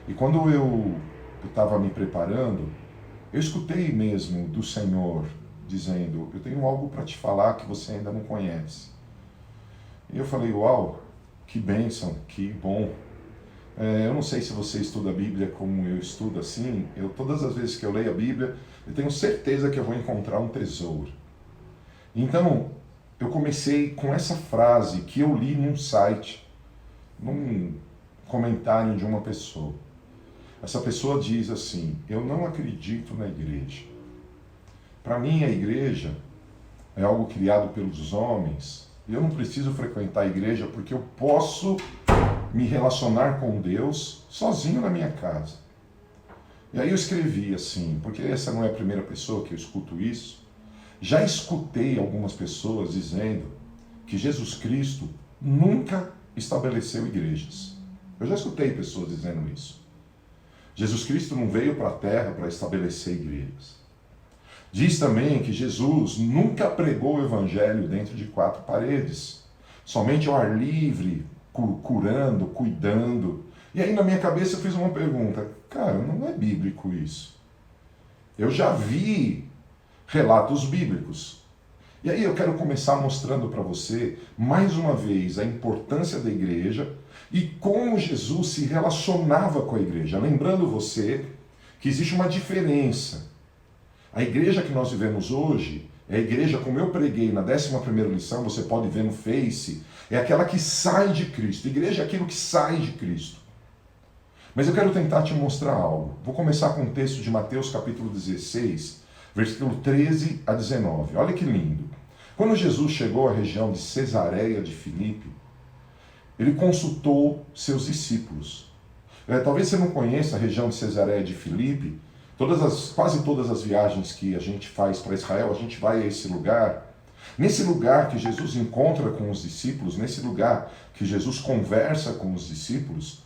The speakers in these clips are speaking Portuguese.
E quando eu estava me preparando, eu escutei mesmo do Senhor dizendo: eu tenho algo para te falar que você ainda não conhece. E eu falei: uau, que bênção, que bom. Eu não sei se você estuda a Bíblia como eu estudo assim. Todas as vezes que eu leio a Bíblia, eu tenho certeza que eu vou encontrar um tesouro. Então, eu comecei com essa frase que eu li num site, num comentário de uma pessoa. Essa pessoa diz assim: eu não acredito na igreja. Para mim, a igreja é algo criado pelos homens. E eu não preciso frequentar a igreja porque eu posso me relacionar com Deus sozinho na minha casa. E aí eu escrevi assim, porque essa não é a primeira pessoa que eu escuto isso. Já escutei algumas pessoas dizendo que Jesus Cristo nunca estabeleceu igrejas. Eu já escutei pessoas dizendo isso. Jesus Cristo não veio para a terra para estabelecer igrejas. Diz também que Jesus nunca pregou o evangelho dentro de quatro paredes, somente ao ar livre, curando, cuidando. E aí na minha cabeça eu fiz uma pergunta: cara, não é bíblico isso. Eu já vi relatos bíblicos. E aí eu quero começar mostrando para você, mais uma vez, a importância da igreja e como Jesus se relacionava com a igreja. Lembrando você que existe uma diferença. A igreja que nós vivemos hoje é a igreja, como eu preguei na 11ª lição, você pode ver no Face, é aquela que sai de Cristo. A igreja é aquilo que sai de Cristo. Mas eu quero tentar te mostrar algo. Vou começar com um texto de Mateus capítulo 16, versículo 13 a 19. Olha que lindo. Quando Jesus chegou à região de Cesareia de Filipe, ele consultou seus discípulos. Talvez você não conheça a região de Cesareia de Filipe. Quase todas as viagens que a gente faz para Israel, a gente vai a esse lugar. Nesse lugar que Jesus encontra com os discípulos, nesse lugar que Jesus conversa com os discípulos,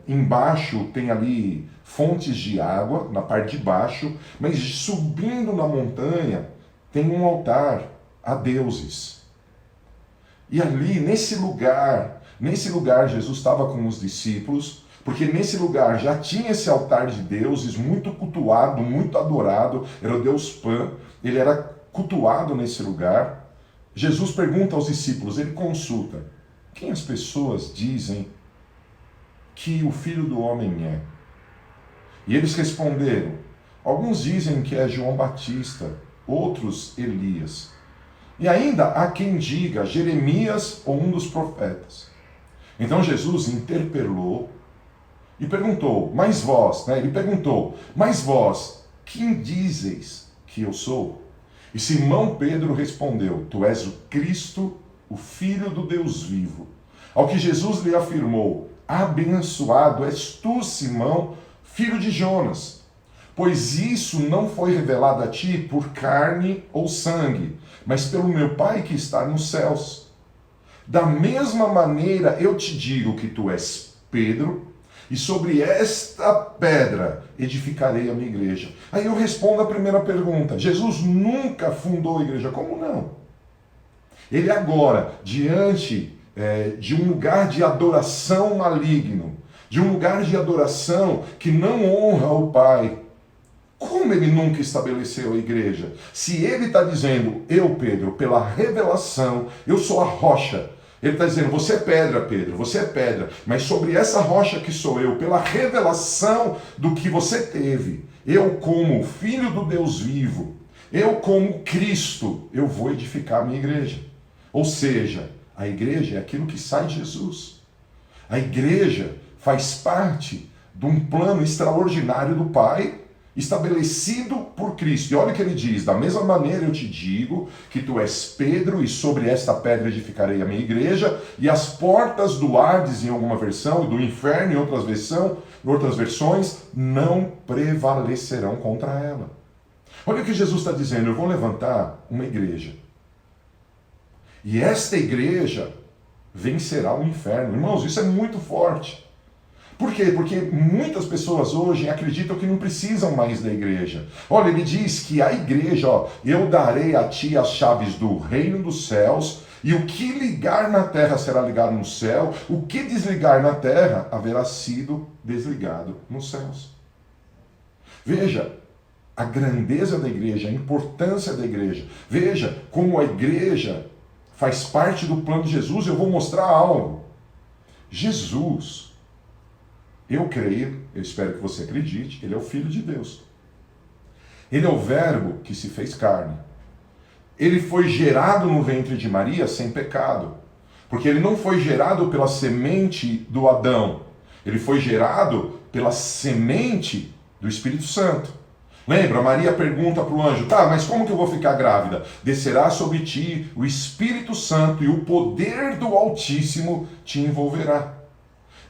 embaixo tem ali fontes de água, na parte de baixo, mas subindo na montanha tem um altar a deuses. E ali, nesse lugar Jesus estava com os discípulos, porque nesse lugar já tinha esse altar de deuses muito cultuado, muito adorado, era o Deus Pan, ele era cultuado nesse lugar. Jesus pergunta aos discípulos, ele consulta: quem as pessoas dizem que o Filho do Homem é? E eles responderam: alguns dizem que é João Batista, outros Elias. E ainda há quem diga Jeremias ou um dos profetas. Então Jesus interpelou e perguntou: mas vós, Ele perguntou: mas vós, quem dizeis que eu sou? E Simão Pedro respondeu: tu és o Cristo, o Filho do Deus vivo. Ao que Jesus lhe afirmou: abençoado és tu, Simão, filho de Jonas, pois isso não foi revelado a ti por carne ou sangue, mas pelo meu Pai que está nos céus. Da mesma maneira eu te digo que tu és Pedro, e sobre esta pedra edificarei a minha igreja. Aí eu respondo a primeira pergunta: Jesus nunca fundou a igreja. Como não? Ele agora, diante de um lugar de adoração maligno, de um lugar de adoração que não honra o Pai, como ele nunca estabeleceu a igreja? Se ele está dizendo: eu, Pedro, pela revelação, eu sou a rocha. Ele está dizendo: você é pedra, Pedro, você é pedra. Mas sobre essa rocha que sou eu, pela revelação do que você teve, eu como Filho do Deus vivo, eu como Cristo, eu vou edificar a minha igreja. Ou seja, a igreja é aquilo que sai de Jesus. A igreja faz parte de um plano extraordinário do Pai, estabelecido por Cristo. E olha o que ele diz: da mesma maneira eu te digo que tu és Pedro, e sobre esta pedra edificarei a minha igreja, e as portas do Hades, em alguma versão, e do inferno, em outras versões, não prevalecerão contra ela. Olha o que Jesus está dizendo: eu vou levantar uma igreja, e esta igreja vencerá o inferno. Irmãos, isso é muito forte. Por quê? Porque muitas pessoas hoje acreditam que não precisam mais da igreja. Olha, ele diz que a igreja, eu darei a ti as chaves do reino dos céus, E o que ligar na terra será ligado no céu, o que desligar na terra haverá sido desligado nos céus. Veja a grandeza da igreja, a importância da igreja. Veja como a igreja faz parte do plano de Jesus. Eu vou mostrar algo. Jesus, eu creio, eu espero que você acredite, ele é o Filho de Deus. Ele é o Verbo que se fez carne. Ele foi gerado no ventre de Maria sem pecado. Porque ele não foi gerado pela semente do Adão. Ele foi gerado pela semente do Espírito Santo. Lembra? Maria pergunta para o anjo, tá, mas como que eu vou ficar grávida? Descerá sobre ti o Espírito Santo e o poder do Altíssimo te envolverá.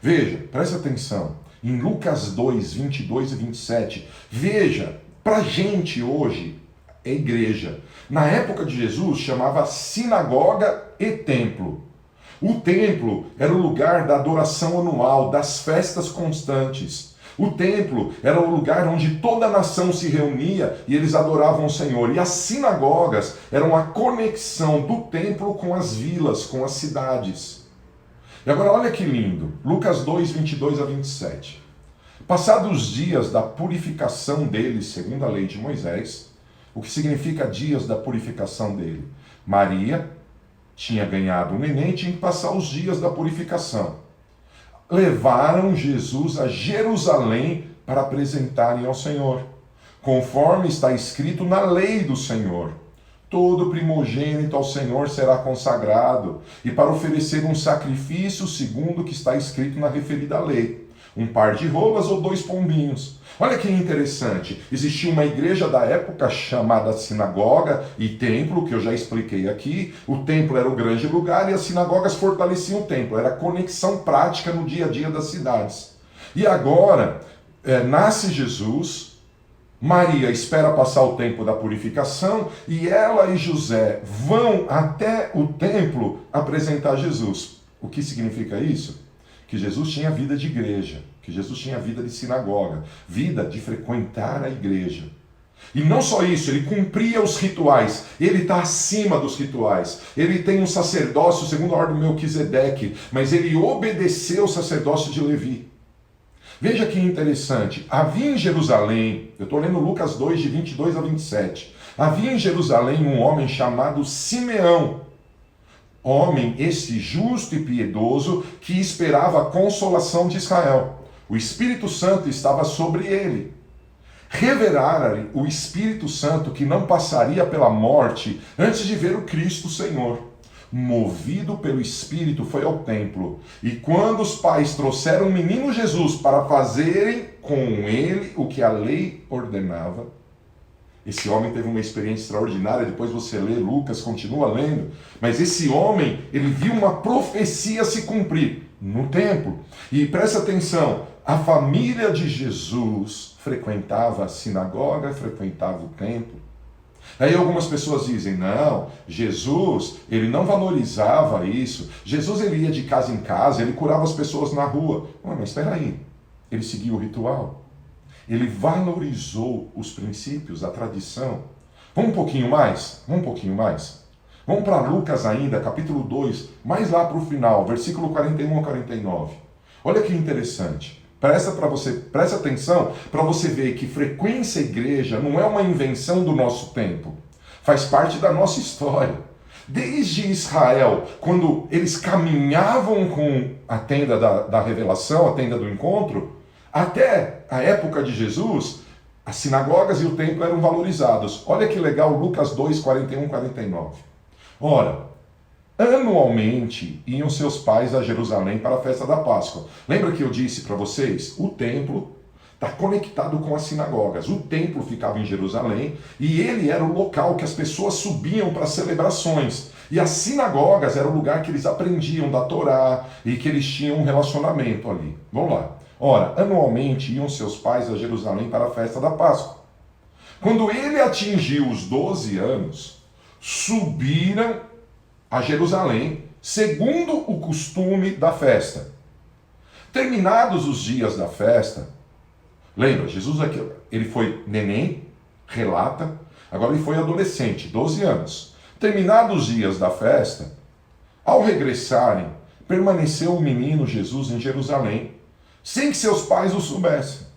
Veja, presta atenção. Em Lucas 2, 22 e 27, veja, para a gente hoje é igreja. Na época de Jesus chamava sinagoga e templo. O templo era o lugar da adoração anual, das festas constantes. O templo era o lugar onde toda a nação se reunia e eles adoravam o Senhor. E as sinagogas eram a conexão do templo com as vilas, com as cidades. E agora olha que lindo, Lucas 2, 22 a 27. Passados os dias da purificação deles, segundo a lei de Moisés, o que significa dias da purificação dele? Maria tinha ganhado um neném e tinha que passar os dias da purificação. Levaram Jesus a Jerusalém para apresentarem ao Senhor, conforme está escrito na lei do Senhor. Todo primogênito ao Senhor será consagrado, e para oferecer um sacrifício segundo o que está escrito na referida lei, um par de rolas ou 2 pombinhos. Olha que interessante, existia uma igreja da época chamada sinagoga e templo, que eu já expliquei aqui. O templo era o grande lugar e as sinagogas fortaleciam o templo, era a conexão prática no dia a dia das cidades. E agora, nasce Jesus, Maria espera passar o tempo da purificação e ela e José vão até o templo apresentar Jesus. O que significa isso? Que Jesus tinha vida de igreja, que Jesus tinha vida de sinagoga, vida de frequentar a igreja. E não só isso, ele cumpria os rituais, ele está acima dos rituais. Ele tem um sacerdócio segundo a ordem de Melquisedeque, mas ele obedeceu o sacerdócio de Levi. Veja que interessante, havia em Jerusalém, eu estou lendo Lucas 2, de 22 a 27, havia em Jerusalém um homem chamado Simeão, homem este justo e piedoso, que esperava a consolação de Israel. O Espírito Santo estava sobre ele. Revelara-lhe o Espírito Santo que não passaria pela morte antes de ver o Cristo Senhor. Movido pelo Espírito, foi ao templo. E quando os pais trouxeram o menino Jesus para fazerem com ele o que a lei ordenava, esse homem teve uma experiência extraordinária. Depois você lê Lucas, continua lendo. Mas esse homem, ele viu uma profecia se cumprir no templo. E presta atenção, a família de Jesus frequentava a sinagoga, frequentava o templo. Aí algumas pessoas dizem, não, Jesus, ele não valorizava isso. Jesus, ele ia de casa em casa, ele curava as pessoas na rua. Mas espera aí, ele seguia o ritual. Ele valorizou os princípios, a tradição. Vamos um pouquinho mais? Vamos para Lucas ainda, capítulo 2, mais lá para o final, versículo 41 a 49. Olha que interessante. Presta atenção para você ver que frequência à igreja não é uma invenção do nosso tempo. Faz parte da nossa história. Desde Israel, quando eles caminhavam com a tenda da revelação, a tenda do encontro, até a época de Jesus, as sinagogas e o templo eram valorizados. Olha que legal, Lucas 2, 41 e 49. Ora, anualmente iam seus pais a Jerusalém para a festa da Páscoa. Lembra que eu disse para vocês? O templo está conectado com as sinagogas. O templo ficava em Jerusalém e ele era o local que as pessoas subiam para celebrações. E as sinagogas era o lugar que eles aprendiam da Torá e que eles tinham um relacionamento ali. Vamos lá. Ora, anualmente iam seus pais a Jerusalém para a festa da Páscoa. Quando ele atingiu os 12 anos, subiram a Jerusalém, segundo o costume da festa. Terminados os dias da festa, lembra, Jesus aqui, ele foi neném, relata, agora ele foi adolescente, 12 anos. Terminados os dias da festa, Ao regressarem, permaneceu o menino Jesus em Jerusalém, sem que seus pais o soubessem.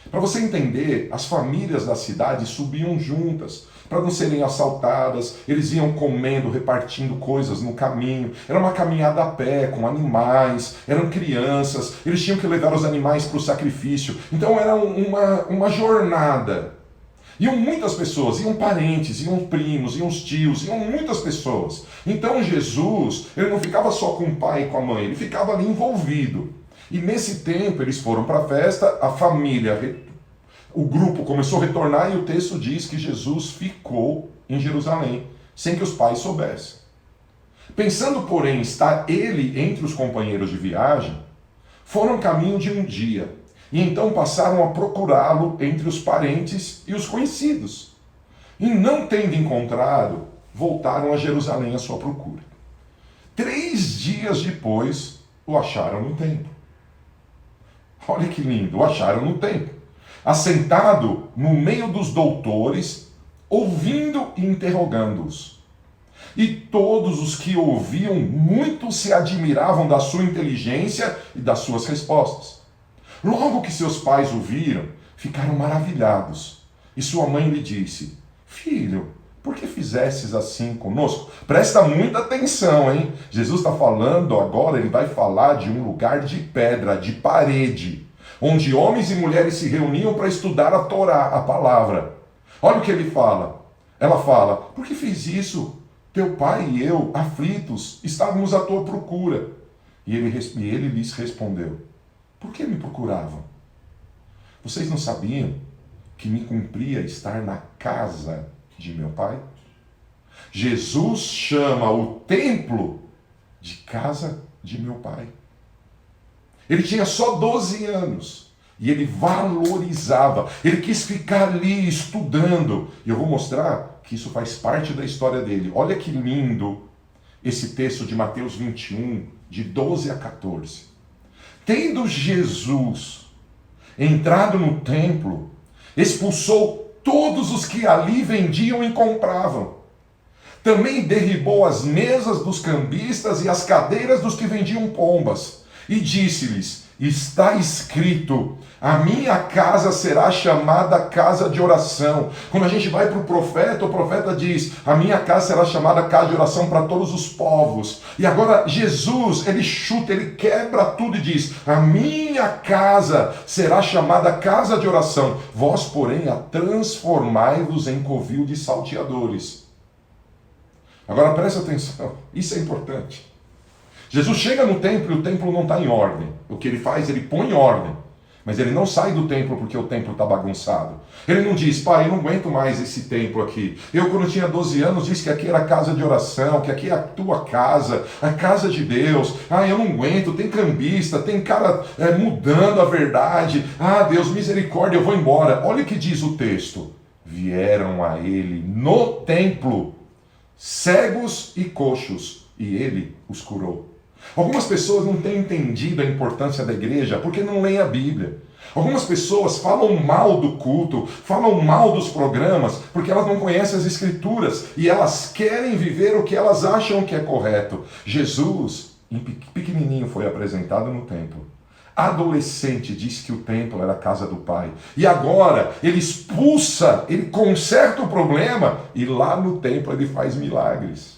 Para você entender, as famílias da cidade subiam juntas, para não serem assaltadas, eles iam comendo, repartindo coisas no caminho. Era uma caminhada a pé, com animais, eram crianças, eles tinham que levar os animais para o sacrifício. Então era uma jornada. Iam muitas pessoas, iam parentes, iam primos, iam tios, iam muitas pessoas. Então Jesus, ele não ficava só com o pai e com a mãe, ele ficava ali envolvido. E nesse tempo eles foram para a festa, a família, o grupo começou a retornar e o texto diz que Jesus ficou em Jerusalém, sem que os pais soubessem. Pensando, porém, estar ele entre os companheiros de viagem, foram caminho de um dia, e então passaram a procurá-lo entre os parentes e os conhecidos. E não tendo encontrado, voltaram a Jerusalém à sua procura. 3 dias depois, o acharam no templo. Olha que lindo, o acharam no templo, assentado no meio dos doutores, ouvindo e interrogando-os. E todos os que ouviam muito se admiravam da sua inteligência e das suas respostas. Logo que seus pais o viram, ficaram maravilhados. E sua mãe lhe disse: Filho, por que fizestes assim conosco? Presta muita atenção, hein? Jesus está falando agora, ele vai falar de um lugar de pedra, de parede, onde homens e mulheres se reuniam para estudar a Torá, a palavra. Olha o que ele fala. Ela fala: por que fiz isso? Teu pai e eu, aflitos, estávamos à tua procura. E ele lhes respondeu: por que me procuravam? Vocês não sabiam que me cumpria estar na casa de meu pai? Jesus chama o templo de casa de meu pai. Ele tinha só 12 anos e ele valorizava, ele quis ficar ali estudando. E eu vou mostrar que isso faz parte da história dele. Olha que lindo esse texto de Mateus 21, de 12 a 14. Tendo Jesus entrado no templo, expulsou todos os que ali vendiam e compravam. Também derribou as mesas dos cambistas e as cadeiras dos que vendiam pombas. E disse-lhes: está escrito, a minha casa será chamada casa de oração. Quando a gente vai para o profeta diz, a minha casa será chamada casa de oração para todos os povos. E agora Jesus, ele chuta, ele quebra tudo e diz, a minha casa será chamada casa de oração. Vós, porém, a transformai-vos em covil de salteadores. Agora presta atenção, isso é importante. Jesus chega no templo e o templo não está em ordem. O que ele faz? Ele põe em ordem. Mas ele não sai do templo porque o templo está bagunçado. Ele não diz, pai, eu não aguento mais esse templo aqui. Eu, quando tinha 12 anos, disse que aqui era a casa de oração, que aqui é a tua casa, a casa de Deus. Ah, eu não aguento, tem cambista, tem cara mudando a verdade. Ah, Deus, misericórdia, eu vou embora. Olha o que diz o texto. Vieram a ele no templo cegos e coxos, e ele os curou. Algumas pessoas não têm entendido a importância da igreja porque não leem a Bíblia. Algumas pessoas falam mal do culto, falam mal dos programas porque elas não conhecem as Escrituras e elas querem viver o que elas acham que é correto. Jesus, pequenininho, foi apresentado no templo. Adolescente, disse que o templo era a casa do Pai. E agora ele expulsa, ele conserta o problema e lá no templo ele faz milagres.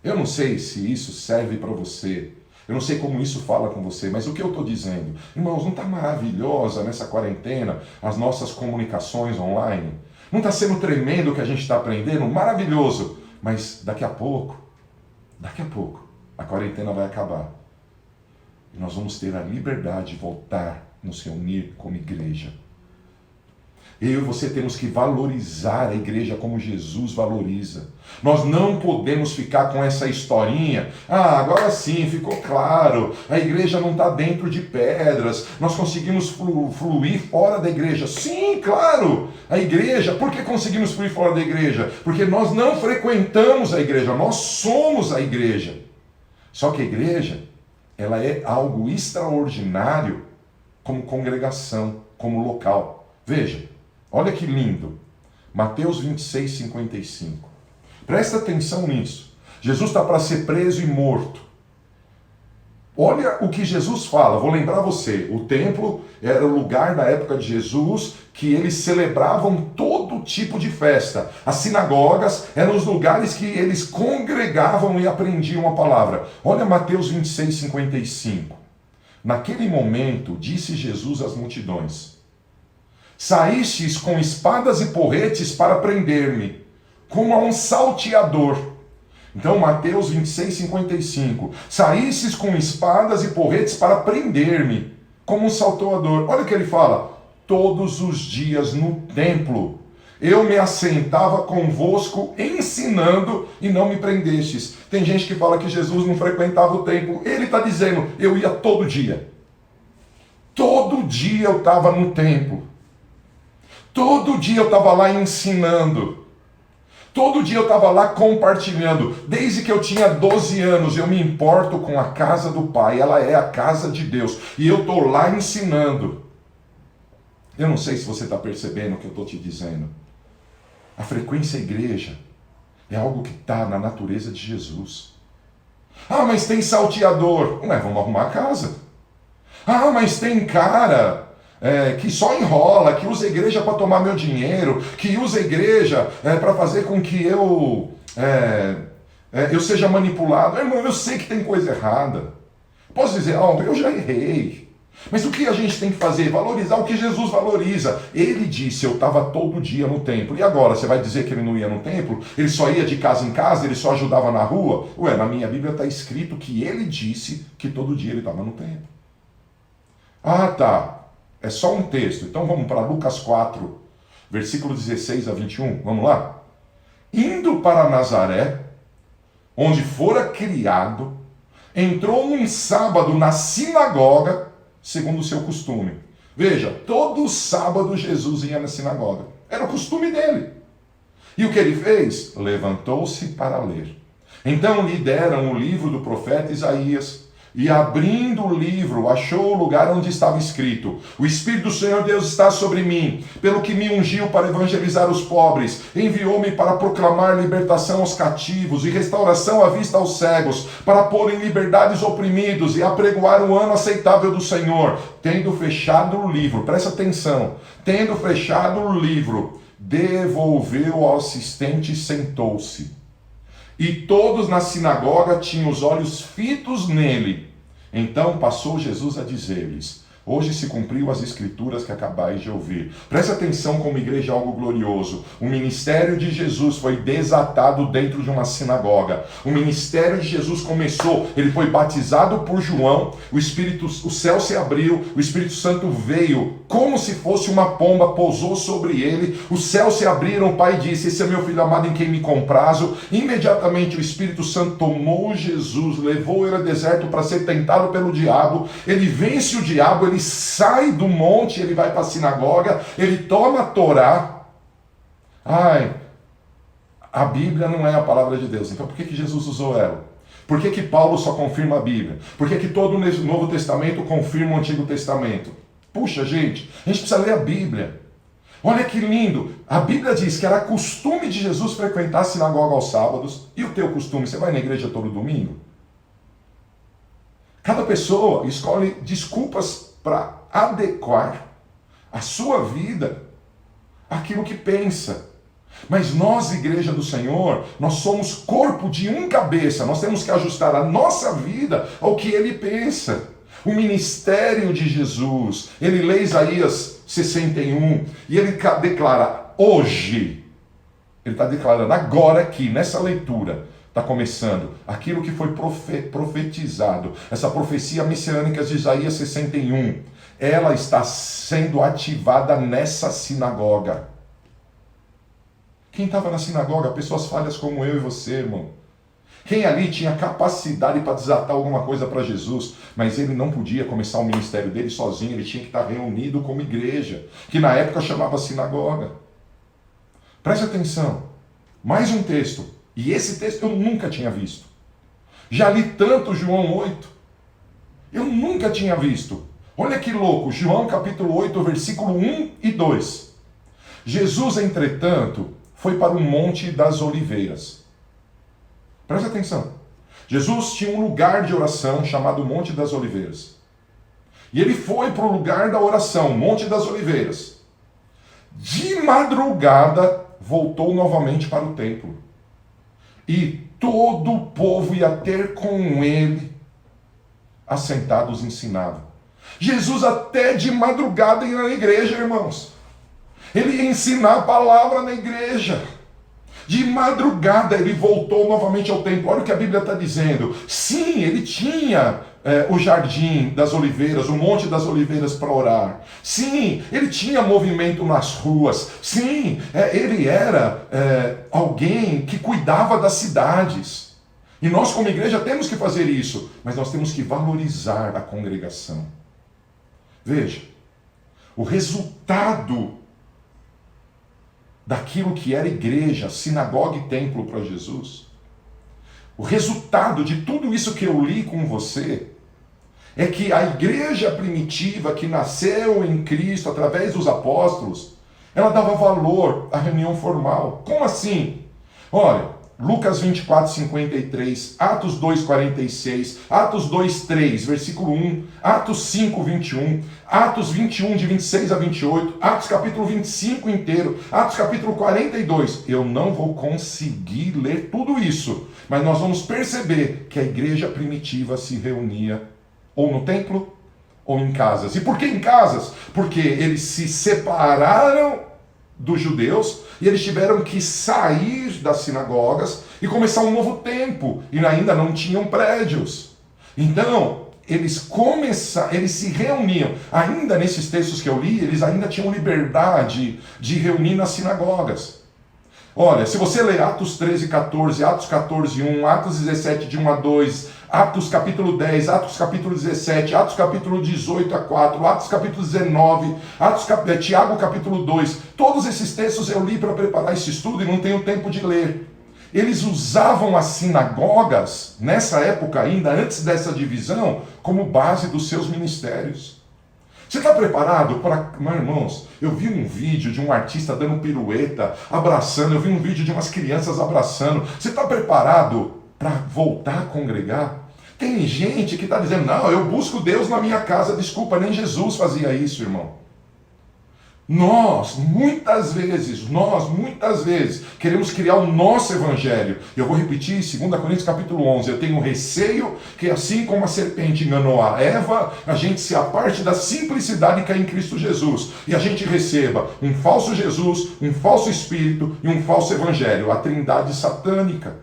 Eu não sei se isso serve para você, eu não sei como isso fala com você, mas o que eu estou dizendo? Irmãos, não está maravilhosa nessa quarentena as nossas comunicações online? Não está sendo tremendo o que a gente está aprendendo? Maravilhoso! Mas daqui a pouco, a quarentena vai acabar. E nós vamos ter a liberdade de voltar a nos reunir como igreja. Eu e você temos que valorizar a igreja como Jesus valoriza. Nós não podemos ficar com essa historinha. Ah, agora sim, ficou claro. A igreja não está dentro de pedras. Nós conseguimos fluir fora da igreja. Sim, claro. A igreja, por que conseguimos fluir fora da igreja? Porque nós não frequentamos a igreja. Nós somos a igreja. Só que a igreja, ela é algo extraordinário como congregação, como local. Veja. Olha que lindo, Mateus 26, 55. Presta atenção nisso. Jesus está para ser preso e morto. Olha o que Jesus fala, vou lembrar você, o templo era o lugar da época de Jesus que eles celebravam todo tipo de festa. As sinagogas eram os lugares que eles congregavam e aprendiam a palavra. Olha Mateus 26, 55. Naquele momento, disse Jesus às multidões: saístes com espadas e porretes para prender-me, como a um salteador. Então, Mateus 26, 55. Saístes com espadas e porretes para prender-me, como um salteador. Olha o que ele fala. Todos os dias no templo eu me assentava convosco ensinando e não me prendestes. Tem gente que fala que Jesus não frequentava o templo. Ele está dizendo, eu ia todo dia. Todo dia eu estava no templo. Todo dia eu estava lá ensinando. Todo dia eu estava lá compartilhando. Desde que eu tinha 12 anos, eu me importo com a casa do Pai. Ela é a casa de Deus. E eu estou lá ensinando. Eu não sei se você está percebendo o que eu estou te dizendo. A frequência à igreja é algo que está na natureza de Jesus. Ah, mas tem salteador. Ué, vamos arrumar a casa. Ah, mas tem cara que só enrola, que usa a igreja para tomar meu dinheiro, que usa a igreja para fazer com que eu seja manipulado. Irmão, eu sei que tem coisa errada. Posso dizer, eu já errei. Mas o que a gente tem que fazer? Valorizar o que Jesus valoriza. Ele disse, eu estava todo dia no templo. E agora, você vai dizer que ele não ia no templo? Ele só ia de casa em casa? Ele só ajudava na rua? Ué, na minha Bíblia está escrito que ele disse que todo dia ele estava no templo. Ah, tá. É só um texto. Então vamos para Lucas 4, versículo 16 a 21. Vamos lá? Indo para Nazaré, onde fora criado, entrou um sábado na sinagoga, segundo o seu costume. Veja, todo sábado Jesus ia na sinagoga. Era o costume dele. E o que ele fez? Levantou-se para ler. Então lhe deram o livro do profeta Isaías. E abrindo o livro, achou o lugar onde estava escrito: o Espírito do Senhor Deus está sobre mim, pelo que me ungiu para evangelizar os pobres, enviou-me para proclamar libertação aos cativos e restauração à vista aos cegos, para pôr em liberdade os oprimidos e apregoar o ano aceitável do Senhor. Tendo fechado o livro, presta atenção, tendo fechado o livro, devolveu ao assistente e sentou-se. E todos na sinagoga tinham os olhos fitos nele. Então passou Jesus a dizer-lhes: hoje se cumpriu as escrituras que acabais de ouvir. Presta atenção como igreja é algo glorioso. O ministério de Jesus foi desatado dentro de uma sinagoga. O ministério de Jesus começou, ele foi batizado por João, o céu se abriu, o Espírito Santo veio como se fosse uma pomba, pousou sobre ele, os céus se abriram, o Pai disse: esse é meu filho amado em quem me comprazo. Imediatamente o Espírito Santo tomou Jesus, levou ele ao deserto para ser tentado pelo diabo. Ele vence o diabo, ele sai do monte, ele vai para a sinagoga, ele toma a Torá. A Bíblia não é a palavra de Deus. Então por que Jesus usou ela? Por que Paulo só confirma a Bíblia? Por que todo o Novo Testamento confirma o Antigo Testamento? Puxa, gente, a gente precisa ler a Bíblia. Olha que lindo. A Bíblia diz que era costume de Jesus frequentar a sinagoga aos sábados. E o teu costume? Você vai na igreja todo domingo? Cada pessoa escolhe desculpas para adequar a sua vida àquilo que pensa. Mas nós, igreja do Senhor, nós somos corpo de um cabeça. Nós temos que ajustar a nossa vida ao que ele pensa. O ministério de Jesus, ele lê Isaías 61 e ele declara hoje. Ele está declarando agora aqui, nessa leitura. Está começando aquilo que foi profetizado, essa profecia messiânica de Isaías 61, ela está sendo ativada nessa sinagoga. Quem estava na sinagoga? Pessoas falhas como eu e você, irmão. Quem ali tinha capacidade para desatar alguma coisa para Jesus, mas ele não podia começar o ministério dele sozinho, ele tinha que estar reunido como igreja, que na época chamava sinagoga. Preste atenção, mais um texto. E esse texto eu nunca tinha visto. Já li tanto João 8. Eu nunca tinha visto. Olha que louco, João capítulo 8, versículo 1 e 2. Jesus, entretanto, foi para o Monte das Oliveiras. Preste atenção. Jesus tinha um lugar de oração chamado Monte das Oliveiras. E ele foi para o lugar da oração, Monte das Oliveiras. De madrugada, voltou novamente para o templo. E todo o povo ia ter com ele, assentados, ensinava. Jesus até de madrugada ia na igreja, irmãos. Ele ia ensinar a palavra na igreja. De madrugada ele voltou novamente ao templo. Olha o que a Bíblia está dizendo. Sim, ele tinha o jardim das oliveiras, o monte das oliveiras para orar. Sim, ele tinha movimento nas ruas. Sim, ele era alguém que cuidava das cidades. E nós como igreja temos que fazer isso, mas nós temos que valorizar a congregação. Veja, o resultado daquilo que era igreja, sinagoga e templo para Jesus, o resultado de tudo isso que eu li com você, é que a igreja primitiva que nasceu em Cristo através dos apóstolos, ela dava valor à reunião formal. Como assim? Olha, Lucas 24, 53, Atos 2, 46, Atos 2, 3, versículo 1, Atos 5, 21, Atos 21, de 26 a 28, Atos capítulo 25 inteiro, Atos capítulo 42. Eu não vou conseguir ler tudo isso, mas nós vamos perceber que a igreja primitiva se reunia ou no templo ou em casas. E por que em casas? Porque eles se separaram dos judeus e eles tiveram que sair das sinagogas e começar um novo tempo, e ainda não tinham prédios. Então eles se reuniam. Ainda nesses textos que eu li, eles ainda tinham liberdade de reunir nas sinagogas. Olha, se você ler Atos 13, 14, Atos 14, 1, Atos 17, de 1 a 2, Atos capítulo 10, Atos capítulo 17, Atos capítulo 18 a 4, Atos capítulo 19, Tiago capítulo 2, todos esses textos eu li para preparar esse estudo e não tenho tempo de ler. Eles usavam as sinagogas, nessa época ainda, antes dessa divisão, como base dos seus ministérios. Você está preparado para... Meus irmãos, eu vi um vídeo de um artista dando pirueta, abraçando, eu vi um vídeo de umas crianças abraçando. Você está preparado para voltar a congregar? Tem gente que está dizendo, não, eu busco Deus na minha casa. Desculpa, nem Jesus fazia isso, irmão. Nós, muitas vezes, queremos criar o nosso evangelho. Eu vou repetir, 2 Coríntios capítulo 11, eu tenho receio que assim como a serpente enganou a Eva, a gente se aparte da simplicidade que é em Cristo Jesus, e a gente receba um falso Jesus, um falso espírito e um falso evangelho, a trindade satânica.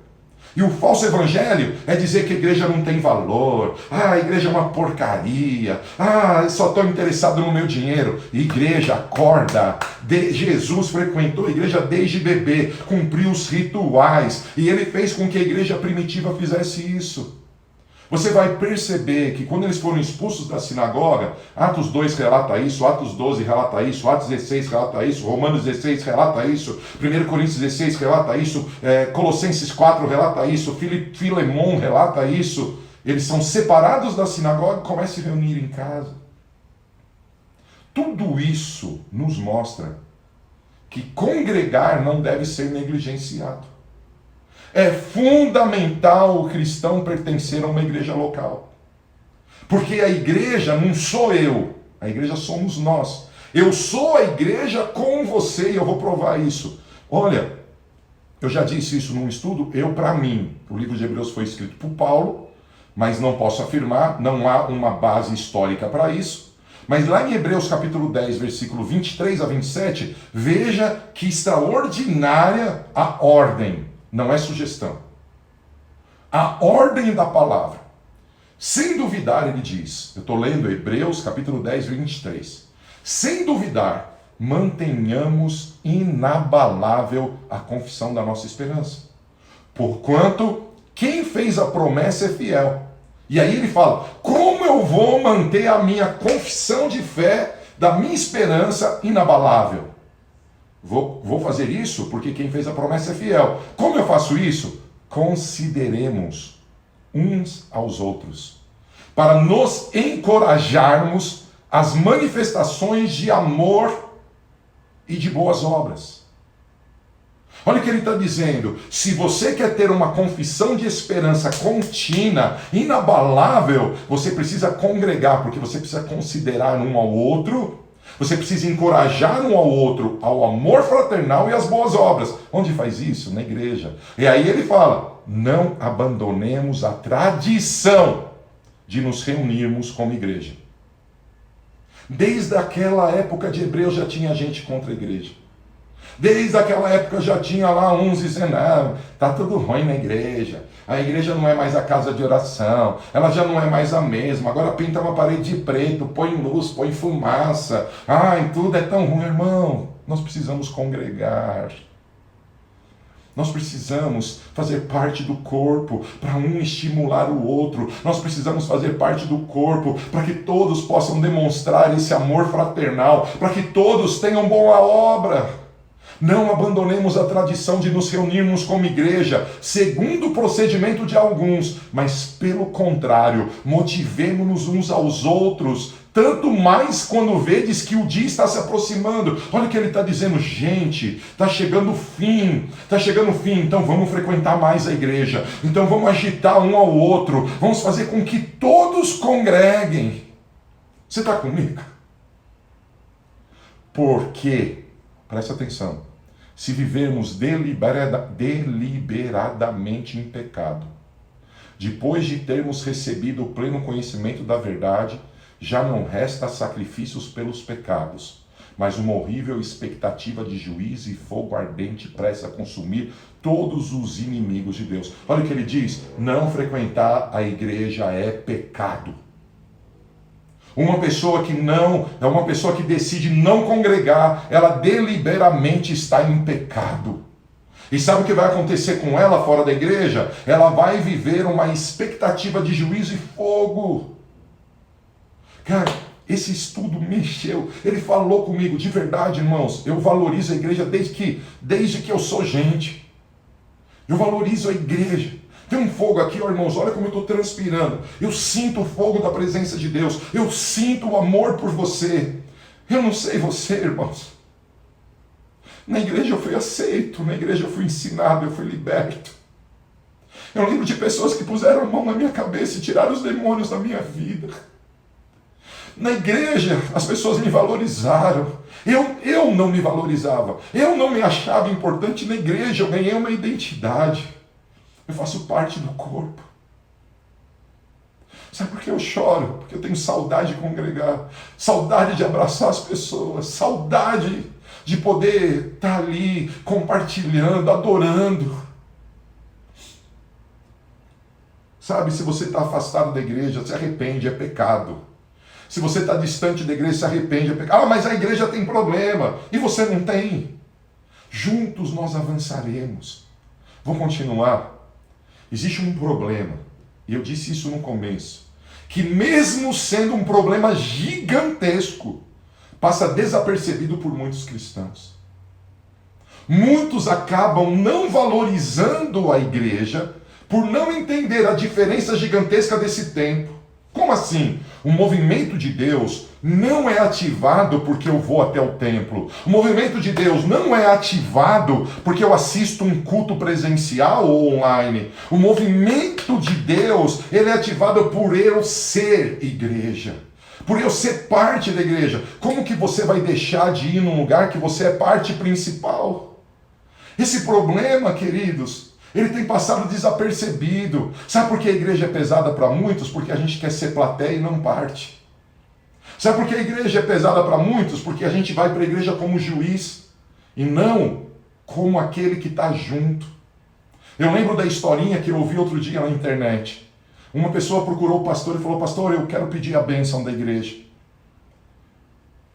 E o falso evangelho é dizer que a igreja não tem valor, a igreja é uma porcaria, só estou interessado no meu dinheiro. Igreja, acorda. Jesus frequentou a igreja desde bebê, cumpriu os rituais, e ele fez com que a igreja primitiva fizesse isso. Você vai perceber que quando eles foram expulsos da sinagoga, Atos 2 relata isso, Atos 12 relata isso, Atos 16 relata isso, Romanos 16 relata isso, 1 Coríntios 16 relata isso, Colossenses 4 relata isso, Filemon relata isso. Eles são separados da sinagoga e começam a se reunir em casa. Tudo isso nos mostra que congregar não deve ser negligenciado. É fundamental o cristão pertencer a uma igreja local. Porque a igreja não sou eu, a igreja somos nós. Eu sou a igreja com você e eu vou provar isso. Olha, eu já disse isso num estudo, para mim. O livro de Hebreus foi escrito por Paulo, mas não posso afirmar, não há uma base histórica para isso. Mas lá em Hebreus capítulo 10, versículo 23 a 27, veja que extraordinária a ordem. Não é sugestão. A ordem da palavra. Sem duvidar, ele diz, eu estou lendo Hebreus capítulo 10, 23. Sem duvidar, mantenhamos inabalável a confissão da nossa esperança. Porquanto, quem fez a promessa é fiel. E aí ele fala, como eu vou manter a minha confissão de fé, da minha esperança inabalável? Vou fazer isso porque quem fez a promessa é fiel. Como eu faço isso? Consideremos uns aos outros, para nos encorajarmos às manifestações de amor e de boas obras. Olha o que ele está dizendo. Se você quer ter uma confissão de esperança contínua, inabalável, você precisa congregar, porque você precisa considerar um ao outro, você precisa encorajar um ao outro ao amor fraternal e às boas obras. Onde faz isso? Na igreja. E aí ele fala, não abandonemos a tradição de nos reunirmos como igreja. Desde aquela época de Hebreus já tinha gente contra a igreja. Desde aquela época já tinha lá uns dizendo, tá tudo ruim na igreja, a igreja não é mais a casa de oração, ela já não é mais a mesma, agora pinta uma parede de preto, põe luz, põe fumaça, tudo é tão ruim, irmão. Nós precisamos congregar. Nós precisamos fazer parte do corpo para um estimular o outro. Nós precisamos fazer parte do corpo para que todos possam demonstrar esse amor fraternal, para que todos tenham boa obra. Não abandonemos a tradição de nos reunirmos como igreja, segundo o procedimento de alguns, mas pelo contrário, motivemo-nos uns aos outros, tanto mais quando vedes que o dia está se aproximando. Olha o que ele está dizendo, gente, está chegando o fim, então vamos frequentar mais a igreja, então vamos agitar um ao outro, vamos fazer com que todos congreguem. Você está comigo? Porque, presta atenção, se vivermos deliberadamente em pecado, depois de termos recebido o pleno conhecimento da verdade, já não resta sacrifícios pelos pecados, mas uma horrível expectativa de juízo e fogo ardente prestes a consumir todos os inimigos de Deus. Olha o que ele diz, não frequentar a igreja é pecado. Uma pessoa que decide não congregar, ela deliberadamente está em pecado. E sabe o que vai acontecer com ela fora da igreja? Ela vai viver uma expectativa de juízo e fogo. Cara, esse estudo mexeu. Ele falou comigo, de verdade, irmãos. Eu valorizo a igreja desde que eu sou gente. Eu valorizo a igreja. Tem um fogo aqui, irmãos, olha como eu estou transpirando. Eu sinto o fogo da presença de Deus. Eu sinto o amor por você. Eu não sei você, irmãos. Na igreja eu fui aceito, na igreja eu fui ensinado, eu fui liberto. Eu lembro de pessoas que puseram a mão na minha cabeça e tiraram os demônios da minha vida. Na igreja, as pessoas me valorizaram. Eu não me valorizava. Eu não me achava importante na igreja. Eu ganhei uma identidade. Eu faço parte do corpo. Sabe por que eu choro? Porque eu tenho saudade de congregar, saudade de abraçar as pessoas, saudade de poder estar ali compartilhando, adorando. Sabe, se você está afastado da igreja, se arrepende, é pecado. Se você está distante da igreja, se arrepende, é pecado. Mas a igreja tem problema e você não tem. Juntos nós avançaremos. Vou continuar. Existe um problema, e eu disse isso no começo, que mesmo sendo um problema gigantesco, passa desapercebido por muitos cristãos. Muitos acabam não valorizando a igreja por não entender a diferença gigantesca desse tempo. Como assim? O movimento de Deus não é ativado porque eu vou até o templo. O movimento de Deus não é ativado porque eu assisto um culto presencial ou online. O movimento de Deus, ele é ativado por eu ser igreja. Por eu ser parte da igreja. Como que você vai deixar de ir num lugar que você é parte principal? Esse problema, queridos, ele tem passado desapercebido. Sabe por que a igreja é pesada para muitos? Porque a gente quer ser plateia e não parte. Sabe por que a igreja é pesada para muitos? Porque a gente vai para a igreja como juiz e não como aquele que está junto. Eu lembro da historinha que eu ouvi outro dia na internet. Uma pessoa procurou o pastor e falou, pastor, eu quero pedir a bênção da igreja.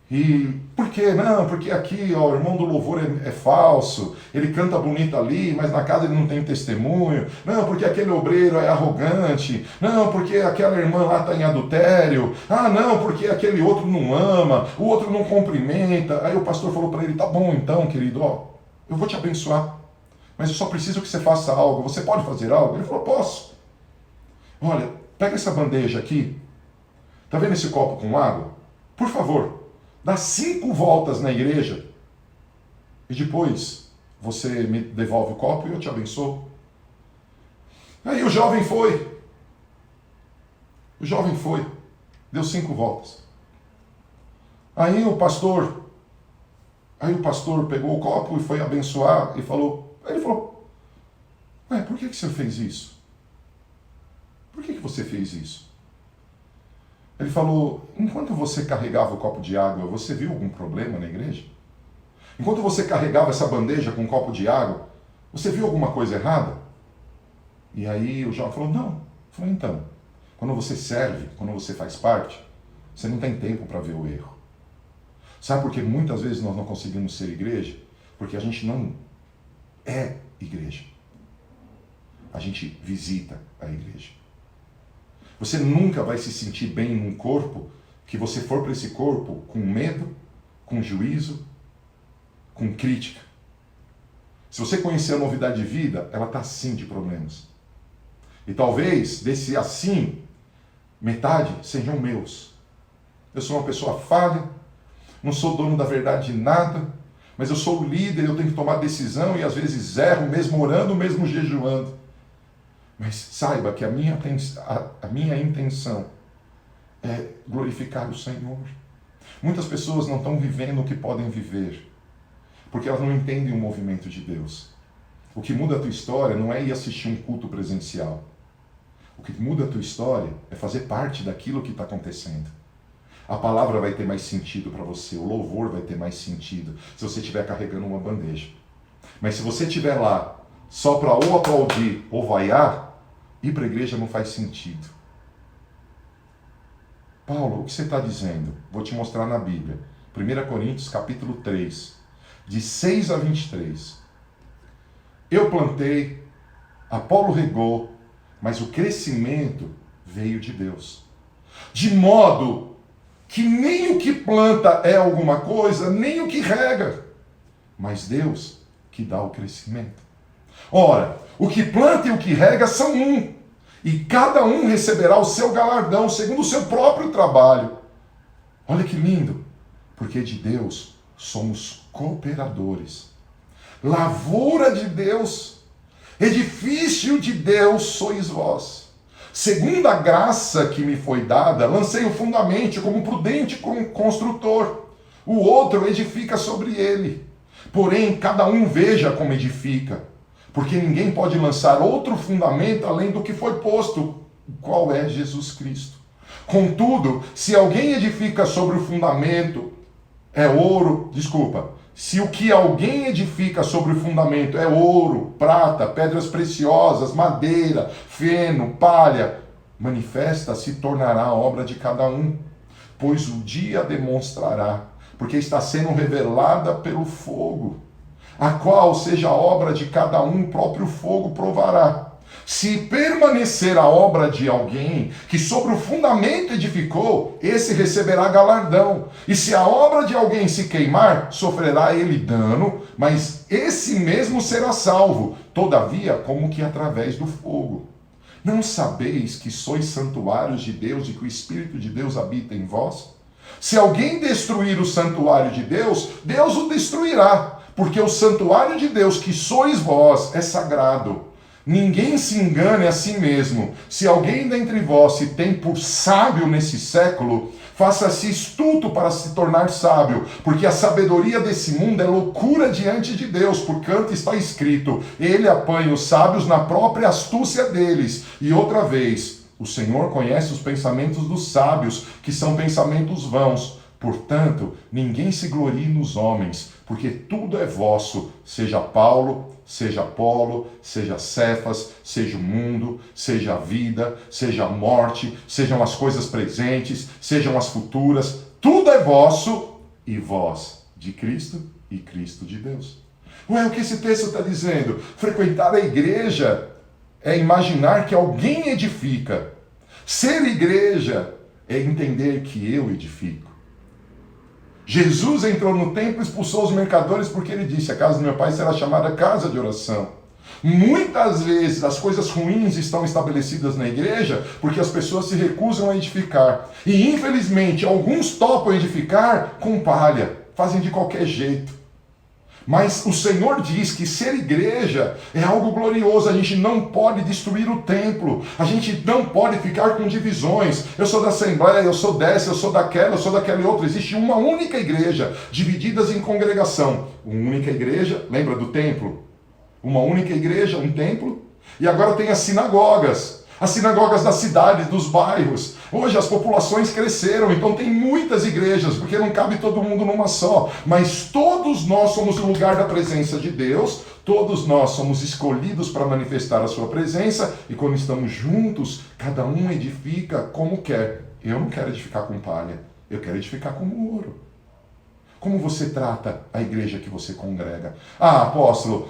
E por quê? Não, porque aqui ó, o irmão do louvor é falso, ele canta bonito ali, mas na casa ele não tem testemunho. Não, porque aquele obreiro é arrogante. Não, porque aquela irmã lá está em adultério. Ah, não, porque aquele outro não ama, o outro não cumprimenta. Aí o pastor falou para ele, tá bom então, querido, ó, eu vou te abençoar, mas eu só preciso que você faça algo. Você pode fazer algo? Ele falou, posso. Olha, pega essa bandeja aqui, tá vendo esse copo com água? Por favor, dá 5 voltas na igreja e depois você me devolve o copo e eu te abençoo. Aí o jovem foi. O jovem foi. Deu 5 voltas. Aí o pastor pegou o copo e foi abençoar e falou, ué, por que o senhor fez isso? Por que você fez isso? Ele falou, enquanto você carregava o copo de água, você viu algum problema na igreja? Enquanto você carregava essa bandeja com um copo de água, você viu alguma coisa errada? E aí o jovem falou, não. Eu falei, então, quando você serve, quando você faz parte, você não tem tempo para ver o erro. Sabe por que muitas vezes nós não conseguimos ser igreja? Porque a gente não é igreja. A gente visita a igreja. Você nunca vai se sentir bem num corpo que você for para esse corpo com medo, com juízo, com crítica. Se você conhecer a novidade de vida, ela está assim de problemas. E talvez desse assim, metade sejam meus. Eu sou uma pessoa falha, não sou dono da verdade de nada, mas eu sou o líder, eu tenho que tomar decisão e às vezes erro, mesmo orando, mesmo jejuando. Mas saiba que a minha intenção é glorificar o Senhor. Muitas pessoas não estão vivendo o que podem viver, porque elas não entendem o movimento de Deus. O que muda a tua história não é ir assistir um culto presencial. O que muda a tua história é fazer parte daquilo que está acontecendo. A palavra vai ter mais sentido para você, o louvor vai ter mais sentido se você estiver carregando uma bandeja. Mas se você estiver lá só para ou aplaudir ou vaiar, ir para a igreja não faz sentido. Paulo, o que você está dizendo? Vou te mostrar na Bíblia. 1 Coríntios capítulo 3, de 6 a 23. Eu plantei, Apolo regou, mas o crescimento veio de Deus. De modo que nem o que planta é alguma coisa, nem o que rega, mas Deus que dá o crescimento. Ora, o que planta e o que rega são um, e cada um receberá o seu galardão, segundo o seu próprio trabalho. Olha que lindo, porque de Deus somos cooperadores. Lavoura de Deus, edifício de Deus sois vós. Segundo a graça que me foi dada, lancei o fundamento como prudente construtor. O outro edifica sobre ele. Porém, cada um veja como edifica. Porque ninguém pode lançar outro fundamento além do que foi posto, qual é Jesus Cristo. Contudo, se alguém edifica sobre o fundamento, se o que alguém edifica sobre o fundamento é ouro, prata, pedras preciosas, madeira, feno, palha, manifesta se tornará a obra de cada um, pois o dia demonstrará, porque está sendo revelada pelo fogo, a qual seja a obra de cada um, o próprio fogo provará. Se permanecer a obra de alguém que sobre o fundamento edificou, esse receberá galardão. E se a obra de alguém se queimar, sofrerá ele dano, mas esse mesmo será salvo, todavia como que através do fogo. Não sabeis que sois santuários de Deus e que o Espírito de Deus habita em vós? Se alguém destruir o santuário de Deus, Deus o destruirá, porque o santuário de Deus que sois vós é sagrado. Ninguém se engane a si mesmo. Se alguém dentre vós se tem por sábio nesse século, faça-se astuto para se tornar sábio, porque a sabedoria desse mundo é loucura diante de Deus, porquanto está escrito, ele apanha os sábios na própria astúcia deles. E outra vez, o Senhor conhece os pensamentos dos sábios, que são pensamentos vãos. Portanto, ninguém se glorie nos homens, porque tudo é vosso, seja Paulo, seja Apolo, seja Cefas, seja o mundo, seja a vida, seja a morte, sejam as coisas presentes, sejam as futuras, tudo é vosso, e vós de Cristo e Cristo de Deus. Ué, o que esse texto está dizendo? Frequentar a igreja é imaginar que alguém edifica. Ser igreja é entender que eu edifico. Jesus entrou no templo e expulsou os mercadores porque ele disse, a casa do meu pai será chamada casa de oração. Muitas vezes as coisas ruins estão estabelecidas na igreja porque as pessoas se recusam a edificar. E infelizmente alguns topam edificar com palha, fazem de qualquer jeito. Mas o Senhor diz que ser igreja é algo glorioso. A gente não pode destruir o templo. A gente não pode ficar com divisões. Eu sou da Assembleia, eu sou dessa, eu sou daquela outra. Existe uma única igreja, divididas em congregação. Uma única igreja, lembra do templo? Uma única igreja, um templo. E agora tem as sinagogas das cidades, dos bairros. Hoje as populações cresceram, então tem muitas igrejas, porque não cabe todo mundo numa só. Mas todos nós somos o lugar da presença de Deus, todos nós somos escolhidos para manifestar a sua presença, e quando estamos juntos, cada um edifica como quer. Eu não quero edificar com palha, eu quero edificar com ouro. Como você trata a igreja que você congrega? Ah, apóstolo,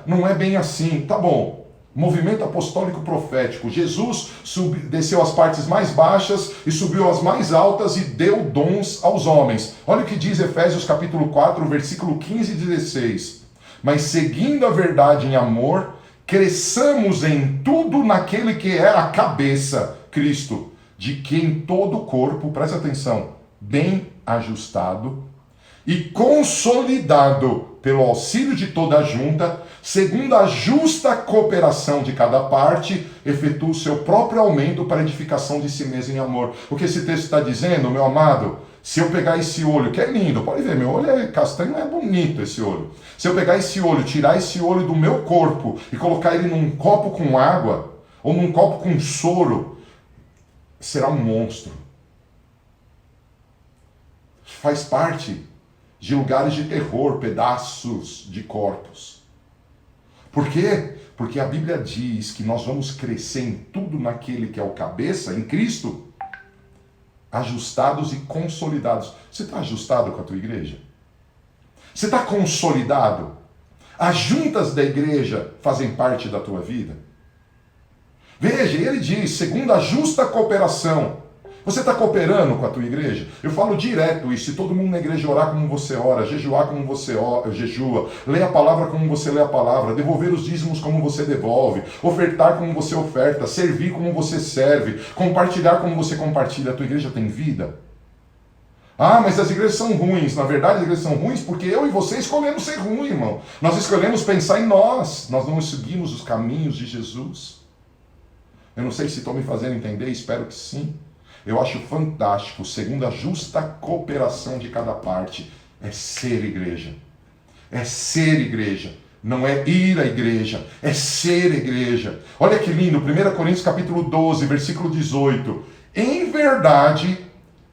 não é bem assim. Tá bom. Movimento apostólico profético. Jesus desceu às partes mais baixas e subiu às mais altas e deu dons aos homens. Olha o que diz Efésios capítulo 4, versículo 15 e 16. Mas seguindo a verdade em amor, cresçamos em tudo naquele que é a cabeça, Cristo, de quem todo o corpo, presta atenção, bem ajustado e consolidado pelo auxílio de toda a junta, segundo a justa cooperação de cada parte, efetua o seu próprio aumento para a edificação de si mesmo em amor. O que esse texto está dizendo, meu amado? Se eu pegar esse olho, que é lindo, pode ver, meu olho é castanho, é bonito esse olho. Se eu pegar esse olho, tirar esse olho do meu corpo e colocar ele num copo com água, ou num copo com soro, será um monstro. Faz parte de lugares de terror, pedaços de corpos. Por quê? Porque a Bíblia diz que nós vamos crescer em tudo naquele que é o cabeça, em Cristo, ajustados e consolidados. Você está ajustado com a tua igreja? Você está consolidado? As juntas da igreja fazem parte da tua vida? Veja, ele diz, segundo a justa cooperação. Você está cooperando com a tua igreja? Eu falo direto isso. Se todo mundo na igreja orar como você ora, jejuar como você jejua, ler a palavra como você lê a palavra, devolver os dízimos como você devolve, ofertar como você oferta, servir como você serve, compartilhar como você compartilha, a tua igreja tem vida? Ah, mas as igrejas são ruins. Na verdade, as igrejas são ruins porque eu e você escolhemos ser ruim, irmão. Nós escolhemos pensar em nós. Nós não seguimos os caminhos de Jesus. Eu não sei se estou me fazendo entender, espero que sim. Eu acho fantástico, segundo a justa cooperação de cada parte, é ser igreja. É ser igreja. Não é ir à igreja, é ser igreja. Olha que lindo, 1 Coríntios capítulo 12, versículo 18. Em verdade,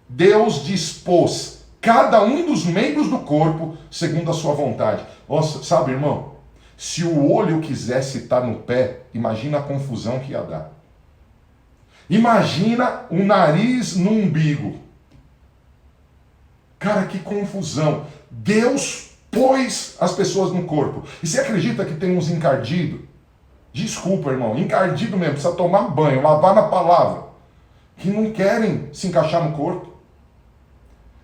Deus dispôs cada um dos membros do corpo segundo a sua vontade. Nossa, sabe, irmão? Se o olho quisesse estar no pé, imagina a confusão que ia dar. Imagina o nariz no umbigo. Cara, que confusão. Deus pôs as pessoas no corpo. E você acredita que tem uns encardidos? Desculpa, irmão, encardido mesmo, precisa tomar banho, lavar na palavra, que não querem se encaixar no corpo.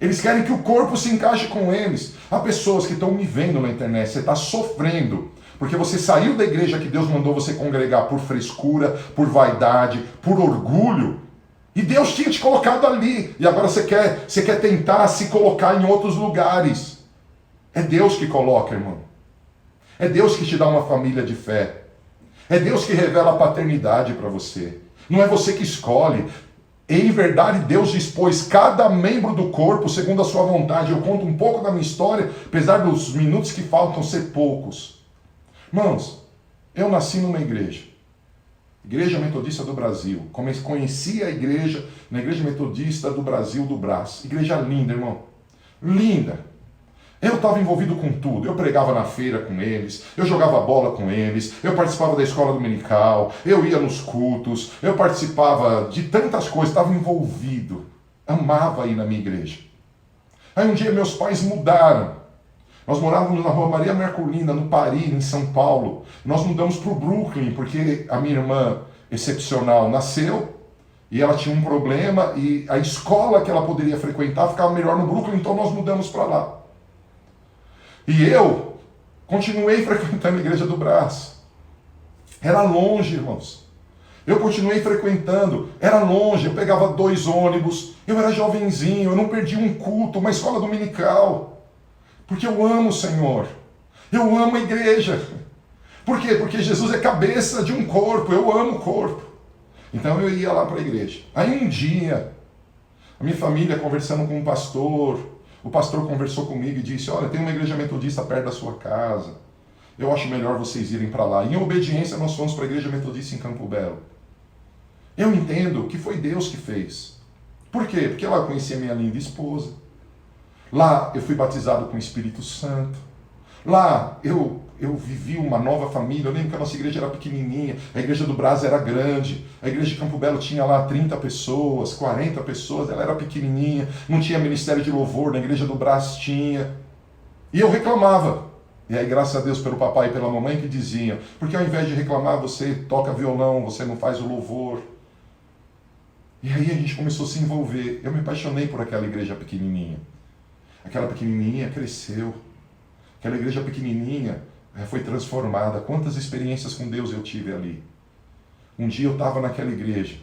Eles querem que o corpo se encaixe com eles. Há pessoas que estão me vendo na internet, você está sofrendo, porque você saiu da igreja que Deus mandou você congregar por frescura, por vaidade, por orgulho. E Deus tinha te colocado ali. E agora você quer tentar se colocar em outros lugares. É Deus que coloca, irmão. É Deus que te dá uma família de fé. É Deus que revela a paternidade para você. Não é você que escolhe. Em verdade, Deus dispôs cada membro do corpo segundo a sua vontade. Eu conto um pouco da minha história, apesar dos minutos que faltam ser poucos. Irmãos, eu nasci numa igreja Metodista do Brasil. Conheci a igreja na Igreja Metodista do Brasil, do Brás. Igreja linda, irmão. Linda. Eu estava envolvido com tudo. Eu pregava na feira com eles, eu jogava bola com eles, eu participava da escola dominical, eu ia nos cultos, eu participava de tantas coisas, estava envolvido. Amava ir na minha igreja. Aí um dia meus pais mudaram. Nós morávamos na rua Maria Merculina, no Paris, em São Paulo. Nós mudamos para o Brooklyn, porque a minha irmã excepcional nasceu e ela tinha um problema e a escola que ela poderia frequentar ficava melhor no Brooklyn, então nós mudamos para lá. E eu continuei frequentando a Igreja do Brás. Era longe, irmãos. Eu continuei frequentando, era longe, eu pegava 2 ônibus, eu era jovenzinho, eu não perdi um culto, uma escola dominical. Porque eu amo o Senhor. Eu amo a igreja. Por quê? Porque Jesus é cabeça de um corpo. Eu amo o corpo. Então eu ia lá para a igreja. Aí um dia, a minha família conversando com um pastor, o pastor conversou comigo e disse: olha, tem uma igreja metodista perto da sua casa. Eu acho melhor vocês irem para lá. Em obediência, nós fomos para a igreja metodista em Campo Belo. Eu entendo que foi Deus que fez. Por quê? Porque lá eu conheci a minha linda esposa. Lá eu fui batizado com o Espírito Santo. Lá eu vivi uma nova família. Eu lembro que a nossa igreja era pequenininha, a igreja do Brás era grande, a igreja de Campo Belo tinha lá 30 pessoas, 40 pessoas, ela era pequenininha, não tinha ministério de louvor, na igreja do Brás tinha. E eu reclamava. E aí, graças a Deus, pelo papai e pela mamãe que diziam, porque ao invés de reclamar, você toca violão, você não faz o louvor. E aí a gente começou a se envolver. Eu me apaixonei por aquela igreja pequenininha. Aquela pequenininha cresceu. Aquela igreja pequenininha foi transformada. Quantas experiências com Deus eu tive ali. Um dia eu estava naquela igreja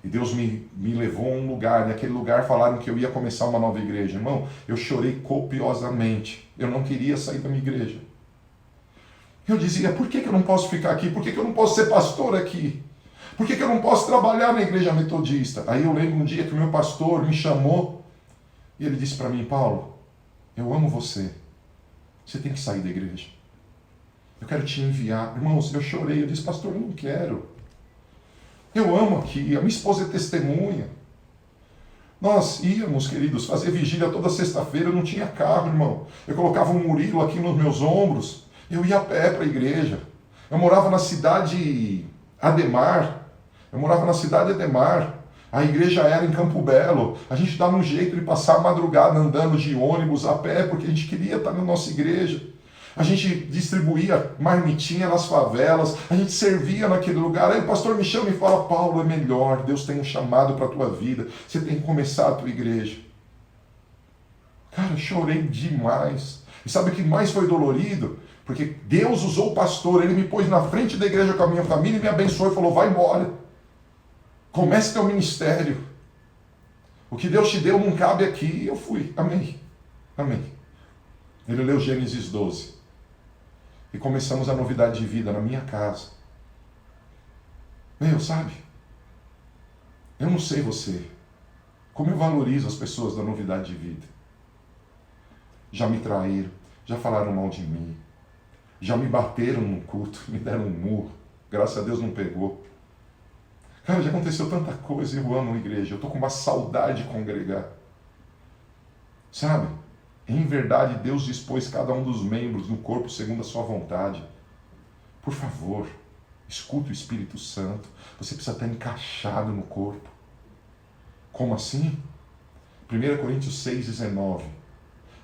e Deus me levou a um lugar. E naquele lugar falaram que eu ia começar uma nova igreja. Irmão, eu chorei copiosamente. Eu não queria sair da minha igreja. Eu dizia: por que eu não posso ficar aqui? Por que eu não posso ser pastor aqui? Por que eu não posso trabalhar na igreja metodista? Aí eu lembro um dia que o meu pastor me chamou e ele disse para mim: Paulo, eu amo você. Você tem que sair da igreja. Eu quero te enviar. Irmãos, eu chorei. Eu disse: pastor, eu não quero. Eu amo aqui. A minha esposa é testemunha. Nós íamos, queridos, fazer vigília toda sexta-feira. Eu não tinha carro, irmão. Eu colocava um Murilo aqui nos meus ombros. Eu ia a pé para a igreja. Eu morava na cidade Ademar. A igreja era em Campo Belo. A gente dava um jeito de passar a madrugada andando de ônibus a pé, porque a gente queria estar na nossa igreja. A gente distribuía marmitinha nas favelas, a gente servia naquele lugar. Aí o pastor me chama e fala: Paulo, é melhor, Deus tem um chamado para a tua vida, você tem que começar a tua igreja. Cara, eu chorei demais. E sabe o que mais foi dolorido? Porque Deus usou o pastor, ele me pôs na frente da igreja com a minha família e me abençoou e falou: vai embora. Comece teu ministério. O que Deus te deu não cabe aqui. E eu fui. Amém. Amém. Ele leu Gênesis 12. E começamos a novidade de vida na minha casa. Meu, sabe? Eu não sei você. Como eu valorizo as pessoas da novidade de vida. Já me traíram. Já falaram mal de mim. Já me bateram num culto. Me deram um murro. Graças a Deus não pegou. Cara, já aconteceu tanta coisa. Eu amo a igreja. Eu estou com uma saudade de congregar. Sabe? Em verdade, Deus dispôs cada um dos membros no corpo segundo a sua vontade. Por favor, escuta o Espírito Santo. Você precisa estar encaixado no corpo. Como assim? 1 Coríntios 6,19.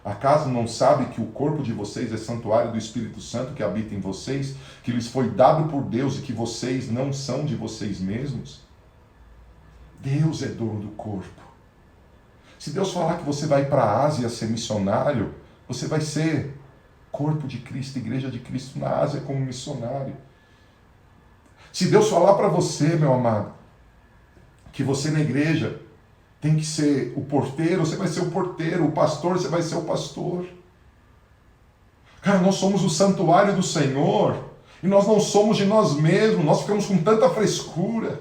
Acaso não sabe que o corpo de vocês é santuário do Espírito Santo que habita em vocês, que lhes foi dado por Deus e que vocês não são de vocês mesmos? Deus é dono do corpo. Se Deus falar que você vai para a Ásia ser missionário, você vai ser corpo de Cristo, igreja de Cristo na Ásia como missionário. Se Deus falar para você, meu amado, que você na igreja tem que ser o porteiro, você vai ser o porteiro, o pastor, você vai ser o pastor. Cara, nós somos o santuário do Senhor e nós não somos de nós mesmos, nós ficamos com tanta frescura,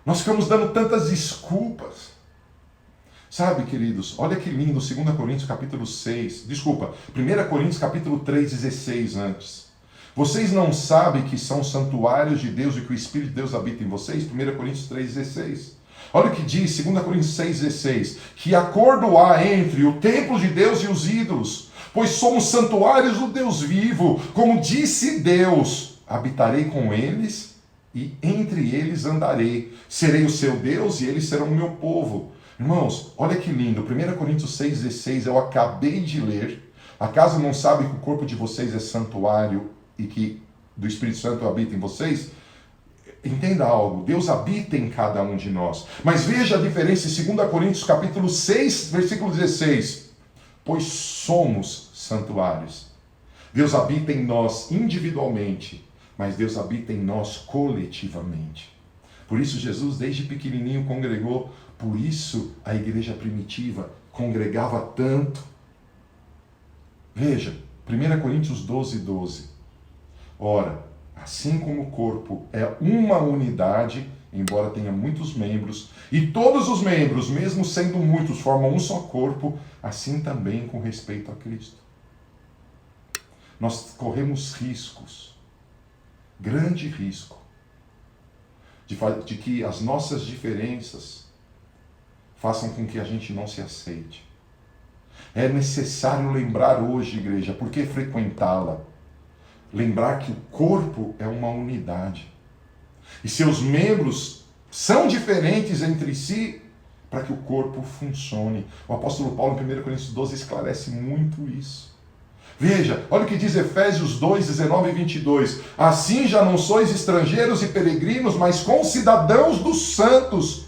nós ficamos dando tantas desculpas. Sabe, queridos, olha que lindo, 2 Coríntios capítulo 6, desculpa, 1 Coríntios capítulo 3, 16 antes. Vocês não sabem que são santuários de Deus e que o Espírito de Deus habita em vocês? 1 Coríntios 3, 16. Olha o que diz 2 Coríntios 6, 16. Que acordo há entre o templo de Deus e os ídolos? Pois somos santuários do Deus vivo. Como disse Deus, habitarei com eles e entre eles andarei. Serei o seu Deus e eles serão o meu povo. Irmãos, olha que lindo. 1 Coríntios 6, 16, eu acabei de ler. Acaso não sabe que o corpo de vocês é santuário e que do Espírito Santo habita em vocês? Entenda algo, Deus habita em cada um de nós. Mas veja a diferença em 2 Coríntios capítulo 6, versículo 16. Pois somos santuários. Deus habita em nós individualmente, mas Deus habita em nós coletivamente. Por isso Jesus desde pequenininho congregou, por isso a igreja primitiva congregava tanto. Veja, 1 Coríntios 12, 12. Ora, assim como o corpo é uma unidade, embora tenha muitos membros, e todos os membros, mesmo sendo muitos, formam um só corpo, assim também com respeito a Cristo. Nós corremos riscos, grande risco, de que as nossas diferenças façam com que a gente não se aceite. É necessário lembrar hoje, igreja, por que frequentá-la? Lembrar que o corpo é uma unidade. E seus membros são diferentes entre si para que o corpo funcione. O apóstolo Paulo, em 1 Coríntios 12, esclarece muito isso. Veja, olha o que diz Efésios 2, 19 e 22. Assim já não sois estrangeiros e peregrinos, mas concidadãos dos santos.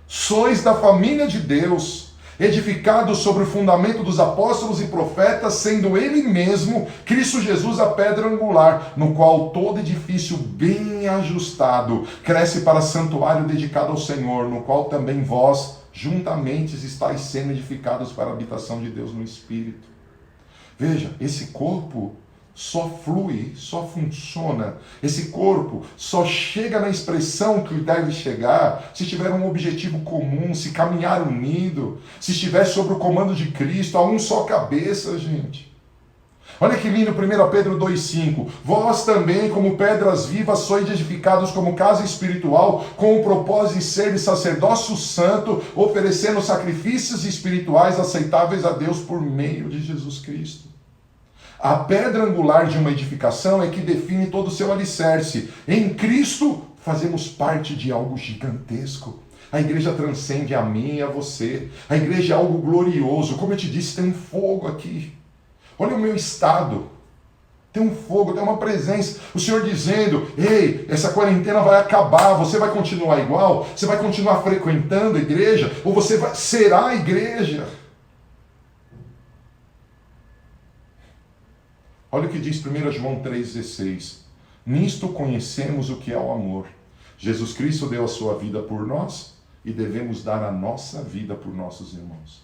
Sois da família de Deus, edificados sobre o fundamento dos apóstolos e profetas, sendo Ele mesmo, Cristo Jesus, a pedra angular, no qual todo edifício bem ajustado cresce para santuário dedicado ao Senhor, no qual também vós, juntamente, estáis sendo edificados para a habitação de Deus no Espírito. Veja, esse corpo só flui, só funciona, esse corpo só chega na expressão que deve chegar se tiver um objetivo comum, se caminhar unido, se estiver sob o comando de Cristo, a um só cabeça, gente. Olha que lindo, 1 Pedro 2,5. Vós também, como pedras vivas, sois edificados como casa espiritual, com o propósito de ser sacerdócio santo, oferecendo sacrifícios espirituais aceitáveis a Deus por meio de Jesus Cristo. A pedra angular de uma edificação é que define todo o seu alicerce. Em Cristo, fazemos parte de algo gigantesco. A igreja transcende a mim e a você. A igreja é algo glorioso. Como eu te disse, tem um fogo aqui. Olha o meu estado. Tem um fogo, tem uma presença. O Senhor dizendo, ei, essa quarentena vai acabar, você vai continuar igual? Você vai continuar frequentando a igreja? Ou você será a igreja? Olha o que diz 1 João 3,16. Nisto conhecemos o que é o amor. Jesus Cristo deu a sua vida por nós e devemos dar a nossa vida por nossos irmãos.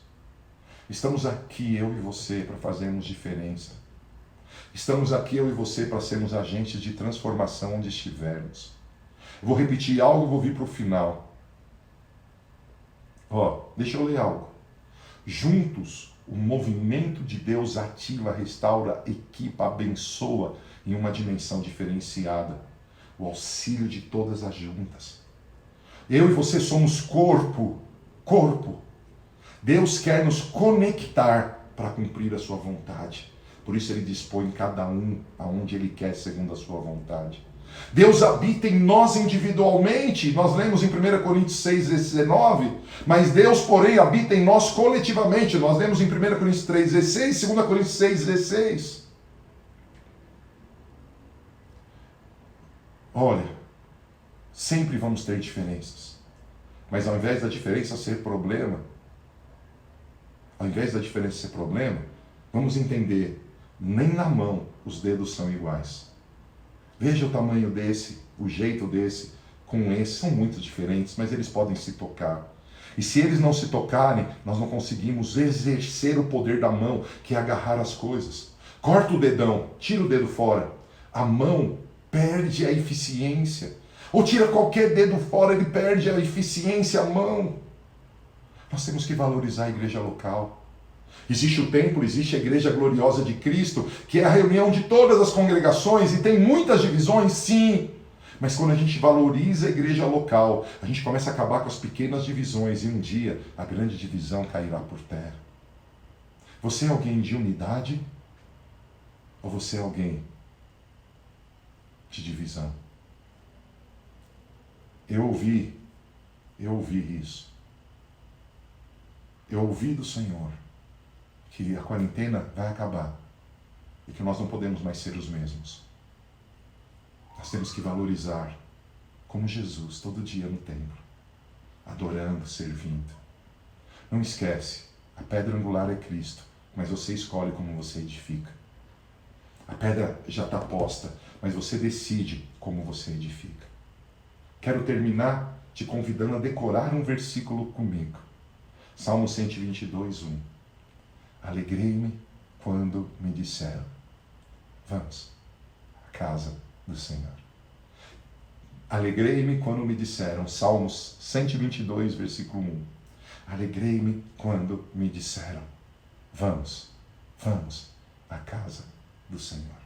Estamos aqui, eu e você, para fazermos diferença. Estamos aqui, eu e você, para sermos agentes de transformação onde estivermos. Eu vou repetir algo e vou vir para o final. Deixa eu ler algo. Juntos, o movimento de Deus ativa, restaura, equipa, abençoa em uma dimensão diferenciada. O auxílio de todas as juntas. Eu e você somos corpo. Deus quer nos conectar para cumprir a sua vontade. Por isso Ele dispõe cada um aonde Ele quer, segundo a sua vontade. Deus habita em nós individualmente, nós lemos em 1 Coríntios 6, 19, mas Deus, porém, habita em nós coletivamente, nós lemos em 1 Coríntios 3, 16, 2 Coríntios 6, 16. Olha, sempre vamos ter diferenças, mas ao invés da diferença ser problema, vamos entender, nem na mão os dedos são iguais. Veja o tamanho desse, o jeito desse, com esse, são muito diferentes, mas eles podem se tocar. E se eles não se tocarem, nós não conseguimos exercer o poder da mão, que é agarrar as coisas. Corta o dedão, tira o dedo fora. A mão perde a eficiência. Ou tira qualquer dedo fora, ele perde a eficiência, a mão. Nós temos que valorizar a igreja local. Existe o templo, existe a igreja gloriosa de Cristo, que é a reunião de todas as congregações, e tem muitas divisões, sim. Mas quando a gente valoriza a igreja local, a gente começa a acabar com as pequenas divisões, e um dia a grande divisão cairá por terra. Você é alguém de unidade? Ou você é alguém de divisão? Eu ouvi isso. Eu ouvi do Senhor que a quarentena vai acabar e que nós não podemos mais ser os mesmos. Nós temos que valorizar como Jesus, todo dia no templo, adorando, servindo. Não esquece, a pedra angular é Cristo, mas você escolhe como você edifica. A pedra já está posta, mas você decide como você edifica. Quero terminar te convidando a decorar um versículo comigo. Salmo 122, 1. Alegrei-me quando me disseram: vamos à casa do Senhor. Alegrei-me quando me disseram, Salmos 122, versículo 1. Alegrei-me quando me disseram, vamos à casa do Senhor.